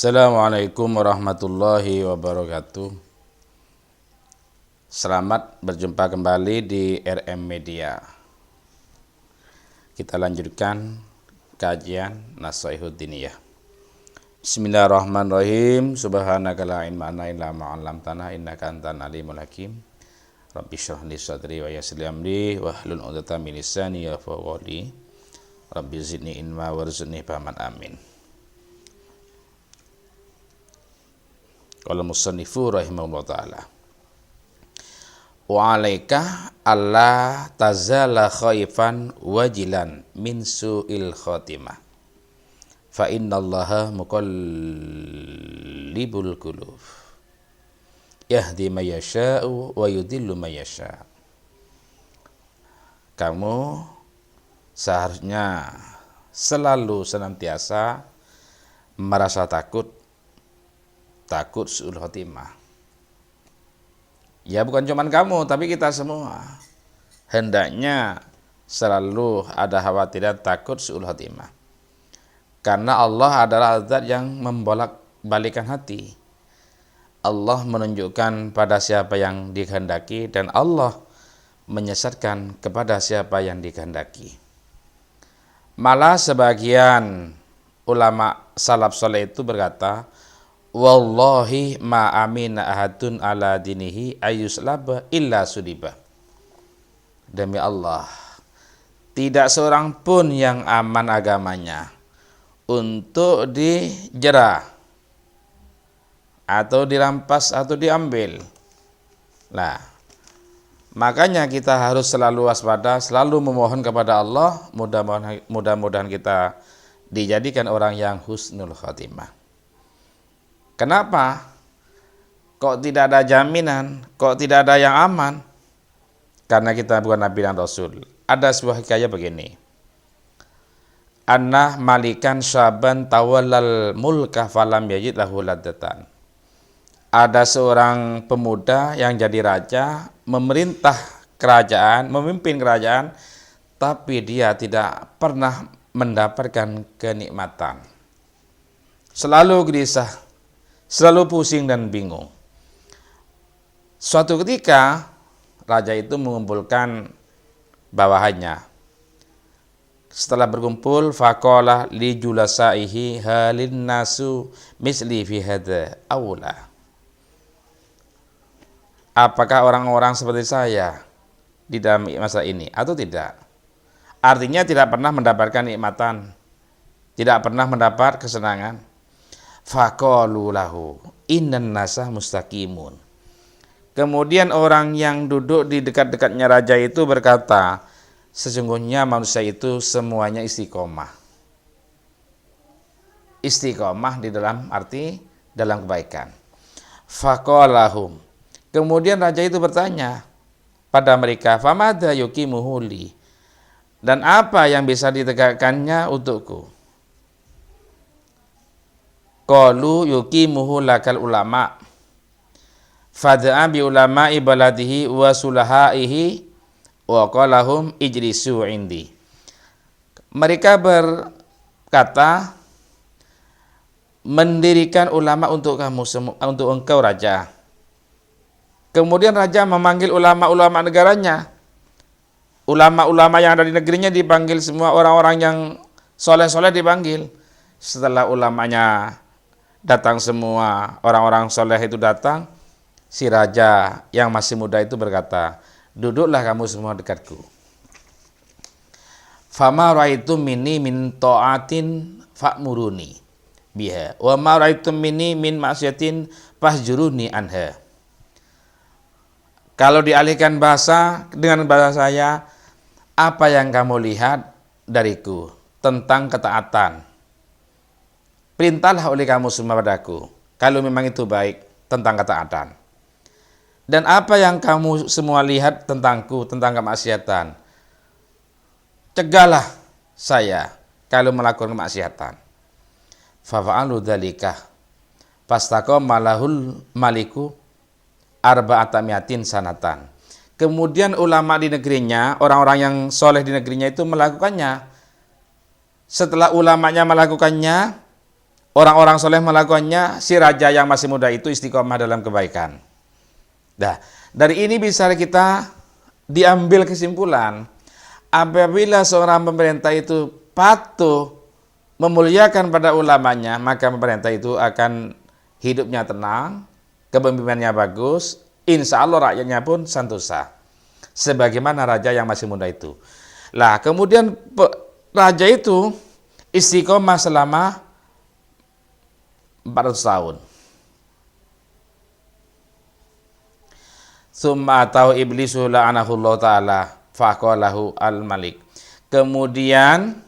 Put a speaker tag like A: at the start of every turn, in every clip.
A: Assalamualaikum warahmatullahi wabarakatuh. Selamat berjumpa kembali di RM Media. Kita lanjutkan kajian Nashihud Diniyah. Bismillahirrahmanirrahim. Subhanaka la ilma lana illa ma 'allamtana innaka antal alimul hakim. Rabbi shrah li sadri wa yassir li amri wahlul 'uqdatam min lisani yafqahu qawli. Rabbi zidni ilma warzuqni fahman amin. Qala musannifu rahimahullah ta'ala, wa alaika alla tazala khaifan wajilan min su'il khatimah fa innallaha muqallibul qulub yahdi may yasha'u wa yudhillu may yasha'. Kamu seharusnya selalu senantiasa merasa takut su'ul khotimah. Ya bukan cuma kamu, tapi kita semua hendaknya selalu ada khawatiran takut su'ul khotimah. Karena Allah adalah zat yang membolak-balikan hati. Allah menunjukkan pada siapa yang dikehendaki dan Allah menyesatkan kepada siapa yang dikehendaki. Malah sebagian ulama salaf saleh itu berkata, wallahi ma amina ahadun ala dinihi ayuslaba illa sudiba. Demi Allah, tidak seorang pun yang aman agamanya untuk dijerah atau dirampas atau diambil. Nah, makanya kita harus selalu waspada, selalu memohon kepada Allah, mudah-mudahan kita dijadikan orang yang husnul khotimah. Kenapa? Kok tidak ada jaminan? Kok tidak ada yang aman? Karena kita bukan Nabi dan Rasul. Ada sebuah hikayah begini. Anna malikan syaban tawallal mulka falam yajid lahu ladatan. Ada seorang pemuda yang jadi raja, memerintah kerajaan, memimpin kerajaan, tapi dia tidak pernah mendapatkan kenikmatan. Selalu gelisah, selalu pusing dan bingung. Suatu ketika raja itu mengumpulkan bawahannya. Setelah berkumpul, faqala li julasaihi halin nasu misli fi hadza aula. Apakah orang-orang seperti saya di dalam masa ini atau tidak? Artinya tidak pernah mendapatkan nikmatan, tidak pernah mendapat kesenangan. Faqalu lahu innan nasa mustaqimun. Kemudian orang yang duduk di dekat-dekatnya raja itu berkata, sesungguhnya manusia itu semuanya istiqomah. Istiqomah di dalam arti dalam kebaikan. Faqalahum. Kemudian raja itu bertanya pada mereka, famadha yuqimuhuli. Dan apa yang bisa ditegakkannya untukku? Qalu yuqimuhu lakal ulama fad'a bi ulama'i baladihi wa sulahaihi wa qalahum ijlisu indi. Mereka berkata, mendirikan ulama untuk kamu semua, untuk engkau raja. Kemudian raja memanggil ulama-ulama negaranya. Ulama-ulama yang ada di negerinya dipanggil, semua orang-orang yang soleh-soleh dipanggil. Setelah ulamanya datang semua, orang-orang soleh itu datang, si raja yang masih muda itu berkata, duduklah kamu semua dekatku. Fama ra'aitum minni min ta'atin fa'muruni biha wa ma ra'aitum minni min ma'syatin fahjuruni anha. Kalau dialihkan bahasa dengan bahasa saya, apa yang kamu lihat dariku tentang ketaatan, perintahlah oleh kamu semua padaku, kalau memang itu baik, tentang ketaatan. Dan apa yang kamu semua lihat tentangku, tentang kemaksiatan, cegahlah saya kalau melakukan kemaksiatan. Fafa'alu dzalika fastaqama lahul maliku arba'atamiatin sanatan. Kemudian ulama di negerinya, orang-orang yang soleh di negerinya itu melakukannya. Setelah ulamanya melakukannya, orang-orang soleh melakukannya, si raja yang masih muda itu istiqomah dalam kebaikan. Nah, dari ini bisa kita diambil kesimpulan, apabila seorang pemerintah itu patuh memuliakan pada ulamanya, maka pemerintah itu akan hidupnya tenang, kepemimpinannya bagus, insya Allah rakyatnya pun santosa. Sebagaimana raja yang masih muda itu. Lah, kemudian raja itu istiqomah selama 400 tahun. Summa atau iblisu la'anahullahu ta'ala faqalahu al-malik. Kemudian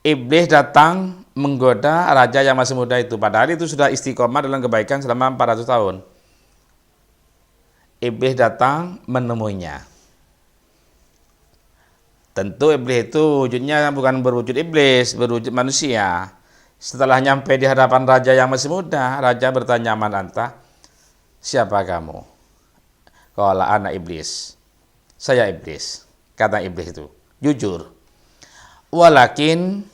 A: iblis datang menggoda raja yang masih muda itu. Padahal itu sudah istiqomah dalam kebaikan selama 400 tahun. Iblis datang menemuinya. Tentu iblis itu wujudnya bukan berwujud iblis, berwujud manusia. Setelah nyampe di hadapan raja yang masih muda, raja bertanya, "Man anta?" "Siapa kamu?" "Qala ana iblis." "Saya iblis," kata iblis itu. Jujur. "Walakin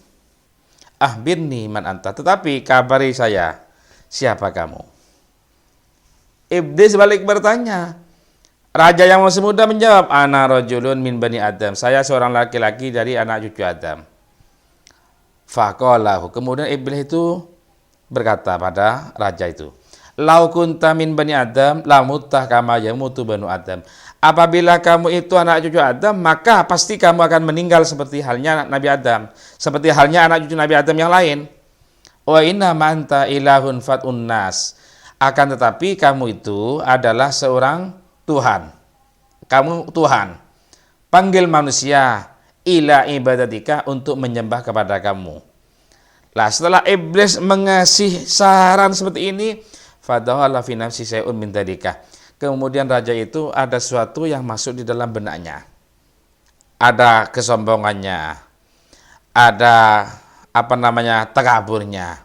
A: ahbirni man anta." "Tetapi kabari saya, siapa kamu?" Iblis balik bertanya. Raja yang masih muda menjawab, "Ana rajulun min bani Adam." "Saya seorang laki-laki dari anak cucu Adam." Faqalahu. Kemudian iblis itu berkata pada raja itu, "Lau kunta min bani Adam lamutah kama yamutu banu Adam." Apabila kamu itu anak cucu Adam, maka pasti kamu akan meninggal seperti halnya Nabi Adam, seperti halnya anak cucu Nabi Adam yang lain. Wa inna ma anta ilahun fatun nas. Akan tetapi kamu itu adalah seorang Tuhan. Kamu Tuhan. Panggil manusia ila ibadatika, untuk menyembah kepada kamu. Lah, setelah iblis mengasih saran seperti ini, fadhala fi nafsi syai'un min dzalika. Kemudian raja itu ada sesuatu yang masuk di dalam benaknya. Ada kesombongannya. Ada takaburnya.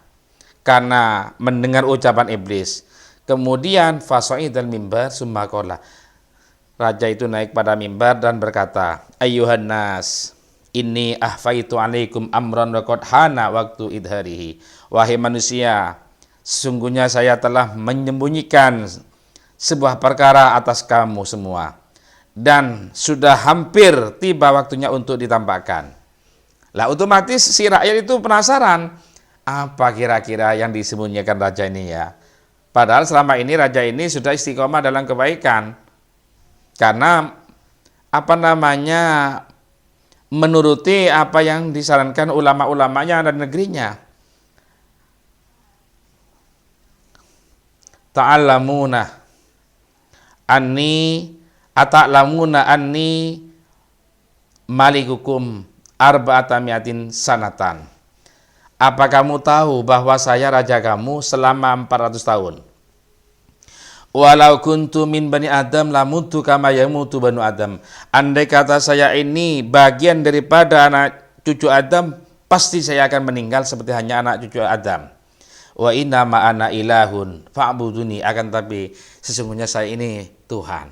A: Karena mendengar ucapan iblis. Kemudian fasa'idal mimbar summa qala. Raja itu naik pada mimbar dan berkata, "Ayyuhan nas, inni ahfaitu alaikum amran wa qad hana waktu idharihi." Wahai manusia, sesungguhnya saya telah menyembunyikan sebuah perkara atas kamu semua, dan sudah hampir tiba waktunya untuk ditampakkan. Lah, otomatis si rakyat itu penasaran, apa kira-kira yang disembunyikan raja ini ya? Padahal selama ini raja ini sudah istiqomah dalam kebaikan. Karena menuruti apa yang disarankan ulama-ulamanya dan negerinya. Ta'allamuna anni malikukum arba'atamiatin sanatan. Apa kamu tahu bahwa saya raja kamu selama 400 tahun? Walau kuntu min bani Adam lamutu kama yamutu banu Adam. Andai kata saya ini bagian daripada anak cucu Adam, pasti saya akan meninggal seperti hanya anak cucu Adam. Wa inna ma ana ilahun fa'buduni. Akan tapi sesungguhnya saya ini Tuhan.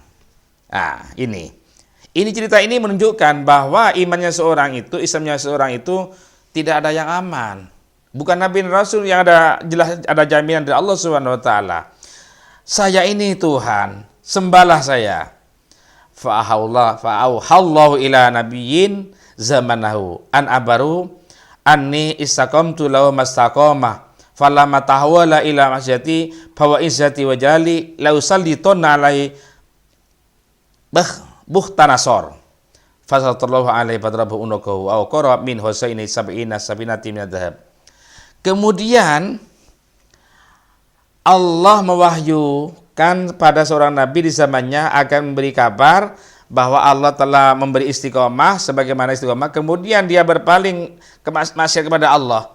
A: Nah, ini cerita ini menunjukkan bahwa imannya seorang itu, Islamnya seorang itu tidak ada yang aman. Bukan Nabi dan Rasul yang jelas ada jaminan dari Allah Subhanahu wa taala. Saya ini Tuhan, sembahlah saya. Fa'auhallahu ila nabiyyin zamanahu an abaru anni istaqamtu lahu mastaqama falamma tahawala ila masyati fawa izzati wa jali la usallituna alai buhtanasor fasallallahu alaihi fadrabu unukahu au qara min husaini sabinati min dhahab. Kemudian Allah mewahyukan pada seorang nabi di zamannya akan memberi kabar bahwa Allah telah memberi istiqomah sebagaimana istiqomah. Kemudian dia berpaling ke maksiat kepada Allah.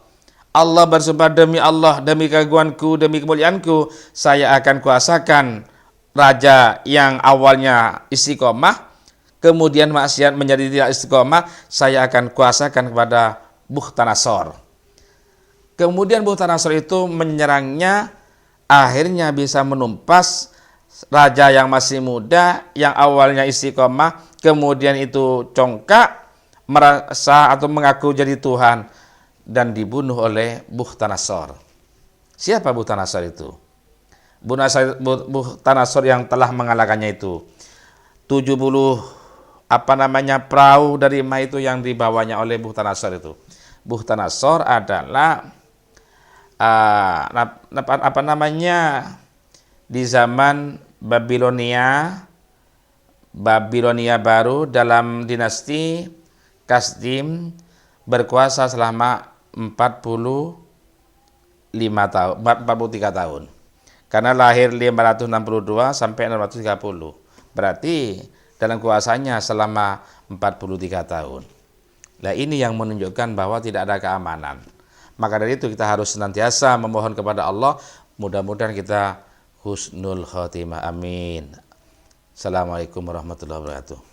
A: Allah bersumpah, "Demi Allah, demi keagunganku, demi kemuliaanku, saya akan kuasakan raja yang awalnya istiqomah, kemudian maksiat menjadi tidak istiqomah, saya akan kuasakan kepada Bukhtanasor." Kemudian Bukhtanasor itu menyerangnya, akhirnya bisa menumpas raja yang masih muda, yang awalnya istiqomah, kemudian itu congkak, merasa atau mengaku jadi Tuhan. dan dibunuh oleh Bukhtanasor. Siapa Bukhtanasor itu? Bukhtanasor yang telah mengalahkannya itu 70 perahu dari emas itu yang dibawanya oleh Bukhtanasor itu. Bukhtanasor adalah di zaman Babilonia baru dalam dinasti Kasdim berkuasa selama 43 tahun. Karena lahir 562 sampai 630. Berarti dalam kuasanya selama 43 tahun. Nah, ini yang menunjukkan bahwa tidak ada keamanan. Maka dari itu kita harus senantiasa memohon kepada Allah, mudah-mudahan kita husnul khotimah. Amin. Assalamualaikum warahmatullahi wabarakatuh.